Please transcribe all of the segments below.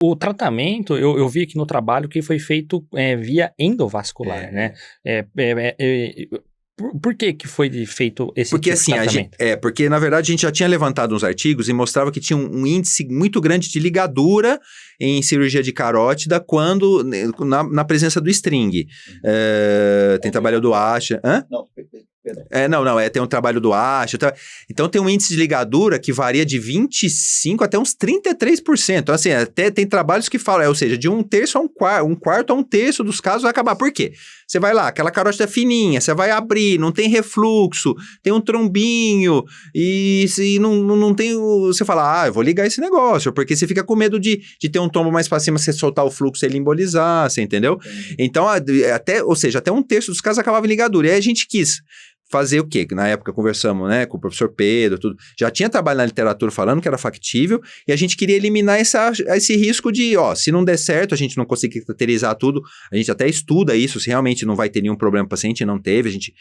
O tratamento, eu vi aqui no trabalho que foi feito via endovascular, né? Por que foi feito esse porque, tipo de tratamento? Porque, na verdade, a gente já tinha levantado uns artigos e mostrava que tinha um índice muito grande de ligadura em cirurgia de carótida quando, na presença do string. Tem trabalho do Asha. Hã? Não, perdão. Tem um trabalho do Asha. Então, tem um índice de ligadura que varia de 25% até uns 33%. Então, assim, até tem trabalhos que falam, ou seja, de um terço a um quarto a um terço dos casos vai acabar. Por quê? Você vai lá, aquela carótida fininha, você vai abrir, não tem refluxo, tem um trombinho, e se não tem, você fala, eu vou ligar esse negócio, porque você fica com medo de ter um tombo mais pra cima, você soltar o fluxo e ele embolizar, você entendeu? Então, até um terço dos casos acabava em ligadura. E aí a gente quis fazer o quê? Na época conversamos, né, com o professor Pedro, tudo. Já tinha trabalho na literatura falando que era factível, e a gente queria eliminar esse risco de, se não der certo, a gente não conseguir caracterizar tudo, a gente até estuda isso, se realmente não vai ter nenhum problema para o paciente, não teve, a gente,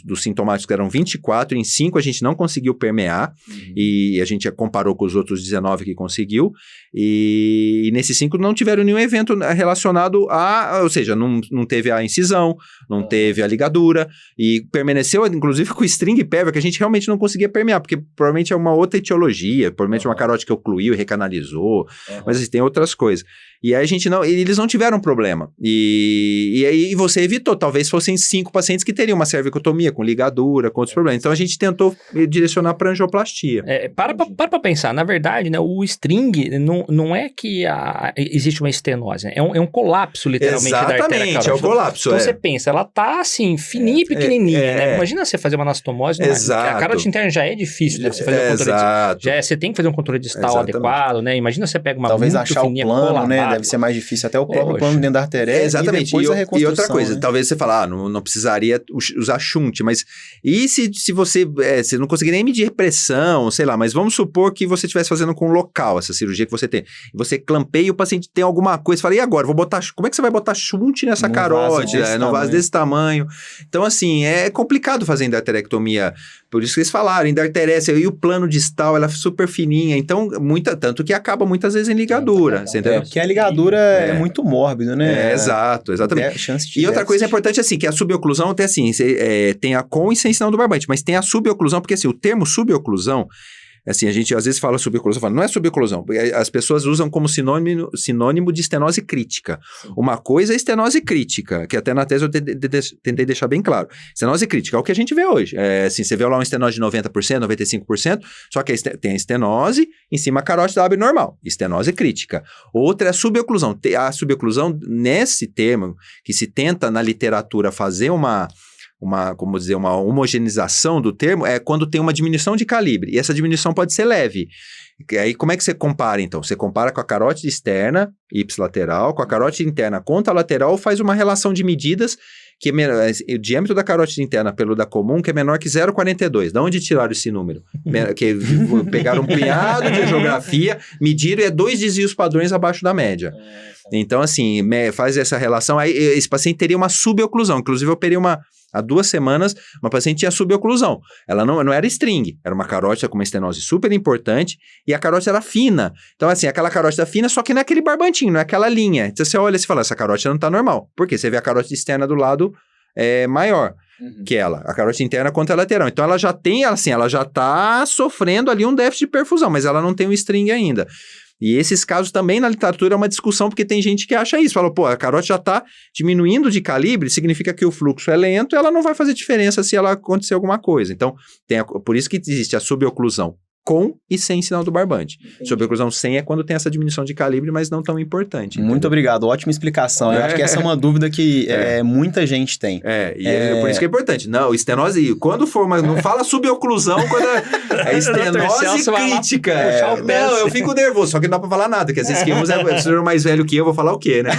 dos sintomáticos que eram 24, em 5 a gente não conseguiu permear, e a gente comparou com os outros 19 que conseguiu, e nesses 5 não tiveram nenhum evento relacionado ou seja, não teve a incisão, não teve a ligadura, e permaneceu inclusive com o string PEVA, que a gente realmente não conseguia permear, porque provavelmente é uma outra etiologia, provavelmente uma carótida que ocluiu e recanalizou, mas assim, tem outras coisas. E aí eles não tiveram problema. E aí você evitou, talvez fossem 5 pacientes que teriam uma cervicotomia com ligadura, com outros problemas. Então a gente tentou direcionar para angioplastia. Para pensar, na verdade, né, o string não é que existe uma estenose, né? É um colapso, literalmente, da artéria carótida. Exatamente, é o colapso. Então você pensa, ela tá assim, fininha e pequenininha, né? Imagina você fazer uma anastomose, a carótida interna já é difícil, né? Você fazer um controle você tem que fazer um controle distal adequado, né? Imagina você pega uma talvez muito achar fininha, o plano, colabado, né? Deve ser mais difícil, até o próprio plano dentro da artéria. Exatamente. E depois a reconstrução. E outra coisa, né? talvez você fale, não precisaria usar shunt, mas e se você não conseguir nem medir pressão, sei lá, mas vamos supor que você estivesse fazendo com local essa cirurgia que você tem, e você clampeia e o paciente tem alguma coisa, você fala, e agora? Como é que você vai botar shunt nessa carótida, num vaso desse tamanho? Então, assim, é complicado fazer endarterectomia, por isso que eles falaram, endarterece, e o plano distal, ela é super fininha, então, tanto que acaba muitas vezes em ligadura, você entendeu? Porque a ligadura é muito mórbida, né? Exatamente. E outra coisa importante, assim, que a suboclusão tem assim, tem a com e sem sinal do barbante, mas tem a suboclusão, porque assim, o termo suboclusão, assim, a gente às vezes fala suboclusão, não é suboclusão, as pessoas usam como sinônimo de estenose crítica. Uma coisa é estenose crítica, que até na tese eu tentei deixar bem claro. Estenose crítica é o que a gente vê hoje. Assim, você vê lá uma estenose de 90%, 95%, só que tem a estenose, em cima a carótida abre normal. Estenose crítica. Outra é a suboclusão. A suboclusão, nesse termo, que se tenta na literatura fazer uma homogeneização do termo, é quando tem uma diminuição de calibre, e essa diminuição pode ser leve. E aí, como é que você compara, então? Você compara com a carótida externa, ipsilateral, com a carótida interna contralateral, faz uma relação de medidas, que o diâmetro da carótida interna pelo da comum, que é menor que 0,42. Da onde tiraram esse número? Que pegaram um punhado de geografia, mediram e 2 desvios padrões abaixo da média. Então, assim, faz essa relação, aí esse paciente teria uma suboclusão. Inclusive, eu operei há 2 semanas, uma paciente tinha suboclusão. Ela não era string, era uma carótida com uma estenose super importante, e a carótida era fina. Então, assim, aquela carótida fina, só que não é aquele barbantinho, não é aquela linha. Então, você olha e fala, essa carótida não tá normal. Por quê? Você vê a carótida externa do lado maior que ela, a carótida interna contralateral. Então, ela já tá sofrendo ali um déficit de perfusão, mas ela não tem um string ainda. E esses casos também na literatura é uma discussão, porque tem gente que acha isso, fala, a carótida já está diminuindo de calibre, significa que o fluxo é lento, ela não vai fazer diferença se ela acontecer alguma coisa. Então, por isso que existe a suboclusão com e sem sinal do barbante. Suboclusão sem é quando tem essa diminuição de calibre, mas não tão importante. Entendeu? Muito obrigado, ótima explicação. Eu acho que essa é uma dúvida que muita gente tem. Por isso que é importante. Não, estenose, quando for, mas não fala suboclusão quando é estenose crítica. Não, eu fico nervoso, só que não dá pra falar nada, porque às vezes que o senhor mais velho que eu, vou falar o quê, né?